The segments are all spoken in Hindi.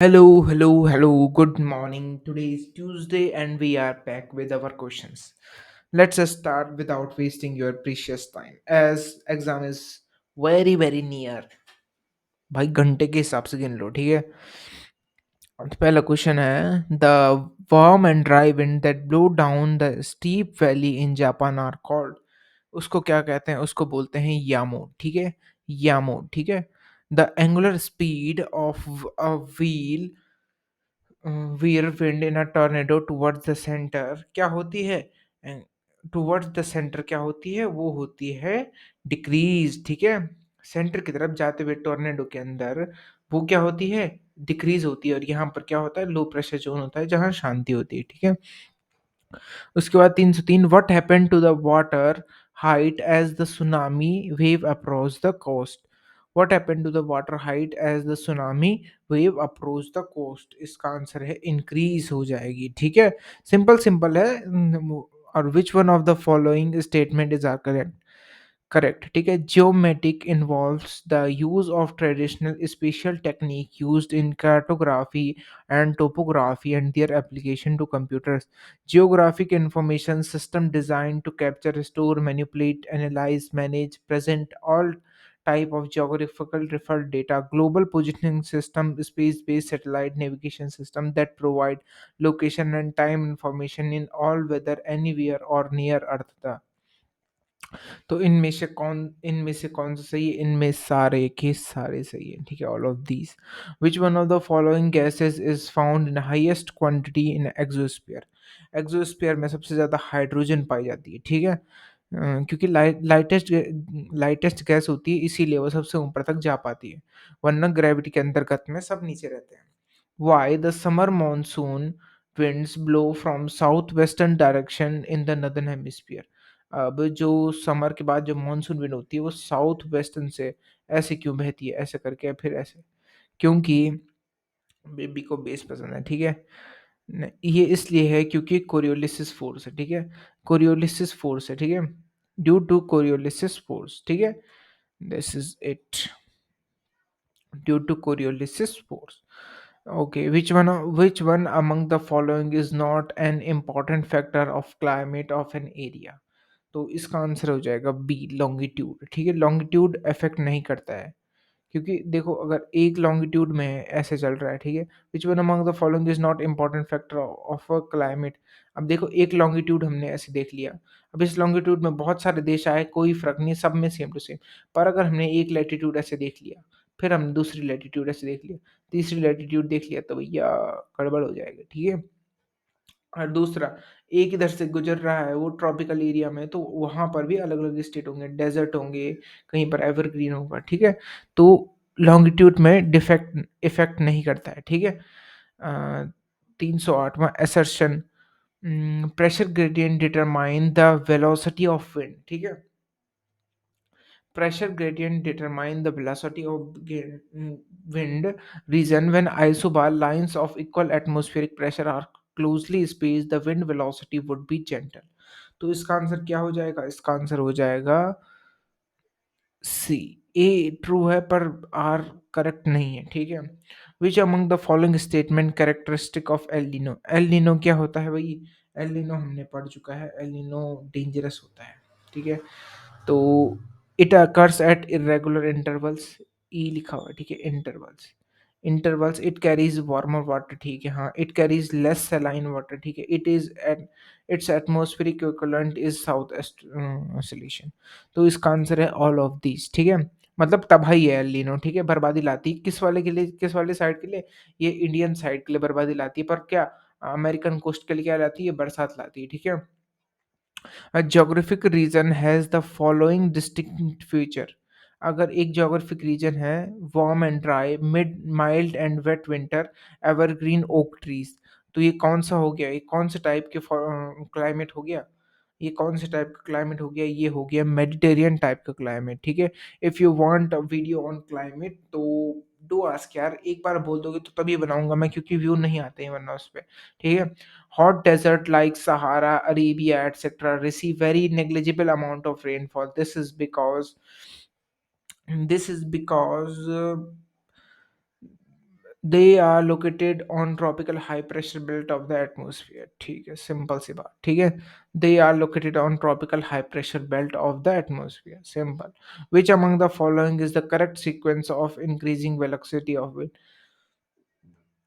Hello. Good morning. Today is Tuesday and we are back with our questions. Let's just start without wasting your precious time as exam is very near. भाई घंटे के हिसाब से गिन लो, ठीक है। तो पहला क्वेश्चन है the warm and dry wind that blow down the steep valley in Japan are called. उसको क्या कहते हैं? उसको बोलते हैं यामो, ठीक है। यामो, ठीक है। The angular speed of a wheel veer wind in a tornado towards the center क्या होती है? टुवर्ड्स द सेंटर क्या होती है? वो होती है डिक्रीज, ठीक है। सेंटर की तरफ जाते हुए टोर्नेडो के अंदर वो क्या होती है? डिक्रीज होती है। और यहाँ पर क्या होता है? लो प्रेशर जोन होता है जहाँ शांति होती है, ठीक है। उसके बाद 303 what happened to the water height as the tsunami wave approach the coast. What happened to the water height as the tsunami wave approach the coast. इसका आंसर है इंक्रीज हो जाएगी, ठीक है। सिंपल सिंपल है। और which one of the following statement is are correct? Correct, ठीक है। Geometic involves the use of traditional spatial technique used in cartography and topography and their application to computers. Geographic information system designed to capture, store, manipulate, analyze, manage, present all type of geographical referred data. Global positioning system, space-based satellite navigation system that provide location and time information in all weather anywhere or near earth। तो इनमें से कौन सा सही है? इनमें सारे के सारे सही है, ठीक है। All of these which one of the following gases is found in highest quantity in exosphere. Exosphere में सबसे ज्यादा हाइड्रोजन पाई जाती है, ठीक है। क्योंकि लाइटेस्ट गैस होती है, इसीलिए वो सबसे ऊपर तक जा पाती है, वरना ग्रेविटी के अंतर्गत में सब नीचे रहते हैं। Why the summer monsoon winds blow from southwestern direction in the northern hemisphere। अब जो समर के बाद जो मानसून विंड होती है वो साउथ वेस्टर्न से ऐसे क्यों बहती है? ऐसे करके फिर ऐसे, क्योंकि बेबी को बेस पसंद है, ठीक है। ये इसलिए है क्योंकि कोरियोलिसिस फोर्स है, ठीक है। कोरियोलिसिस फोर्स है, ठीक है। ड्यू टू कोरियोलिसिस फोर्स, ठीक है। This is it, due to Coriolis force. Okay, which one among the following is not an important factor of climate of an area? तो इसका आंसर हो जाएगा बी, लॉन्गिट्यूड, ठीक है। लॉन्गिट्यूड इफेक्ट नहीं करता है, क्योंकि देखो अगर एक लॉन्गिट्यूड में ऐसे चल रहा है, ठीक है। Which one among the following is not important factor of a climate. अब देखो एक लॉन्गिट्यूड हमने ऐसे देख लिया, अब इस लॉन्गिट्यूड में बहुत सारे देश आए, कोई फर्क नहीं, सब में सेम टू सेम। पर अगर हमने एक लैटिट्यूड ऐसे देख लिया, फिर हमने दूसरी लैटिट्यूड ऐसे देख लिया, तीसरी लैटिट्यूड देख लिया, तो भैया गड़बड़ हो जाएगा, ठीक है। और दूसरा, एक इधर से गुजर रहा है वो ट्रॉपिकल एरिया में, तो वहाँ पर भी अलग-अलग स्टेट होंगे, डेज़र्ट होंगे, कहीं पर एवरग्रीन होगा, ठीक है? तो लॉन्गिट्यूड में डिफेक्ट इफ़ेक्ट नहीं करता है, ठीक है? 308वां assertion, pressure gradient determine the velocity of wind, ठीक है? Pressure gradient determine the velocity of wind region when isobar lines of equal atmospheric pressure are closely spaced the wind velocity would be gentle। तो इसका आंसर क्या हो जाएगा? इसका आंसर हो जाएगा सी। ए ट्रू है पर आर करेक्ट नहीं है, ठीक है। विच among the following statement characteristic of El Nino. El Nino क्या होता है भाई? एल नीनो हमने पढ़ चुका है, एल नीनो डेंजरस होता है, ठीक है। तो it occurs at irregular intervals, E लिखा हुआ है, ठीक है। Intervals, intervals it carries warmer water, ठीक है। हाँ, it carries less saline water, ठीक है। It is at its atmospheric equivalent is south oscillation. तो इसका आंसर है ऑल ऑफ दीज, ठीक है। मतलब तबाही है एलिनो, ठीक है। बर्बादी लाती है किस वाले के लिए? किस वाले साइड के लिए? ये इंडियन साइड के लिए बर्बादी लाती है, पर क्या अमेरिकन कोस्ट के लिए क्या लाती है? बरसात लाती है, ठीक है। A geographic region has the following distinct feature। अगर एक geographic region है warm and dry, mid mild and wet winter, evergreen oak trees, तो ये कौन सा हो गया? ये कौन से टाइप के क्लाइमेट हो गया? ये कौन से टाइप का क्लाइमेट हो गया? ये हो गया मेडिटेरियन टाइप का क्लाइमेट, ठीक है। If you want a video on climate तो डू आस्क यार, एक बार बोल दोगे तो तभी बनाऊंगा मैं, क्योंकि व्यू नहीं आते हैं वरना उस पे, ठीक है। Hot desert like Sahara, Arabia, etc. receive very negligible amount of rainfall. This is because they are located on tropical high pressure belt of the atmosphere. ठीक है, सिंपल सी बात। ठीक है, they are located on tropical high pressure belt of the atmosphere, simple. Which among the following is the correct sequence of increasing velocity of wind?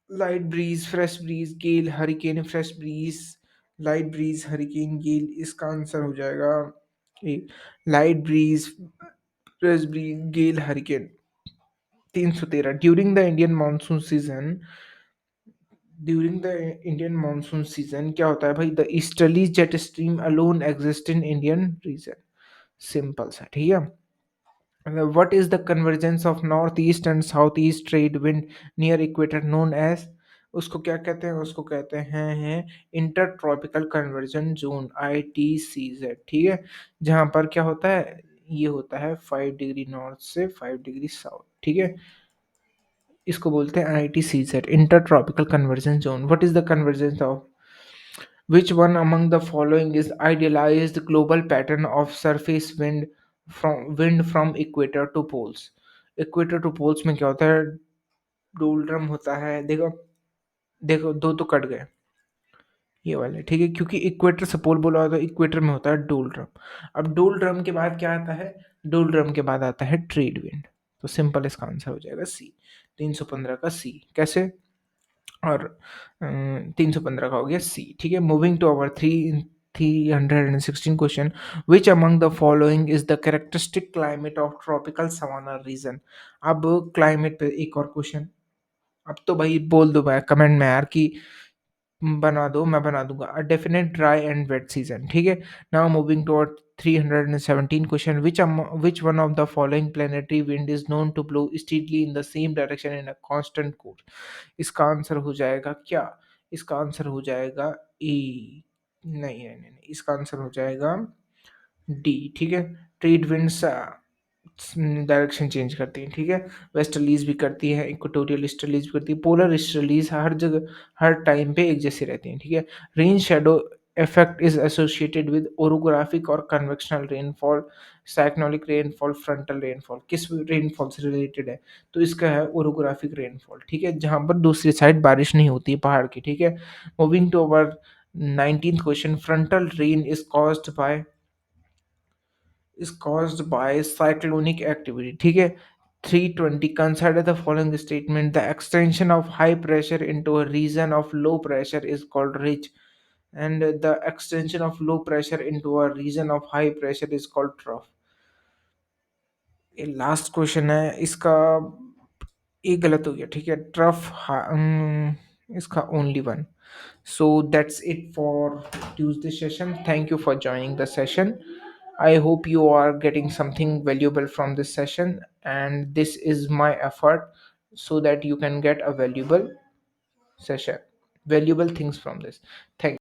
Light breeze, fresh breeze, gale, hurricane, fresh breeze, light breeze, hurricane, gale. इसका आंसर हो जाएगा A, light breeze, fresh breeze, gale, hurricane. 313। During the Indian monsoon season क्या होता है भाई? The easterly jet stream alone exist in Indian reason. Simple सा। ठीक है, what is the convergence of northeast and southeast trade wind near equator known as? उसको क्या कहते हैं? उसको कहते हैं inter tropical conversion zone, ITCZ। ठीक है, जहां पर क्या होता है? ये होता है 5 डिग्री नॉर्थ से 5 डिग्री साउथ। ठीक है, इसको बोलते हैं ITCZ, inter tropical conversion zone. What is the convergence of? Which one among the following is idealized global pattern of surface wind from equator to poles? Equator to poles में क्या होता है? डोलड्रम होता है। देखो, देखो दो तो कट गए, ये वाले। ठीक है, क्योंकि इक्वेटर से पोल बोला होता है, इक्वेटर में होता है डोलड्रम। अब डोलड्रम के बाद क्या आता है? डोलड्रम के बाद आता है ट्रेड विंड। तो सिंपल इसका आंसर हो जाएगा सी, 315 का सी। कैसे? और 315 का हो गया सी। ठीक है, moving to our 316 question. Which among the following is the characteristic climate of tropical savanna region? अब क्लाइमेट पे एक और क्वेश्चन। अब तो भाई बोल दो भाई कमेंट में यार कि बना दो, मैं बना दूंगा। A definite dry and wet season. ठीक है, now moving toward 317 question. Which one of the following planetary wind is known to blow steadily in the same direction in a constant course? इसका आंसर हो जाएगा क्या? इसका आंसर हो जाएगा ई। नहीं नहीं नहीं नहीं, इसका आंसर हो जाएगा डी। ठीक है, ट्रेड विंड्स डायरेक्शन चेंज करती हैं। ठीक है, वेस्टर्लीज भी करती है, इक्वेटोरियल ईस्टर्लीज भी करती है, पोलर ईस्टर्लीज हर जगह हर टाइम पे एक जैसी रहती हैं। ठीक है, rain shadow effect is associated with orographic or convectional rainfall, cyclonic rainfall, frontal rainfall. किस रेनफॉल से रिलेटेड है? तो इसका है ओरोग्राफिक रेनफॉल। ठीक है, जहां पर दूसरी साइड बारिश नहीं होती है पहाड़ की। ठीक है, moving to our 19th question. Frontal rain is caused by cyclonic activity. ठीक है, 320। Consider the following statement: the extension of high pressure into a region of low pressure is called ridge, and the extension of low pressure into a region of high pressure is called trough. ये लास्ट क्वेश्चन है, इसका एक गलत हो गया। ठीक है, ट्रफ इसका only one. So that's it for Tuesday session. Thank you for joining the session. I hope you are getting something valuable from this session, and this is my effort so that you can get a valuable session, valuable things from this. Thank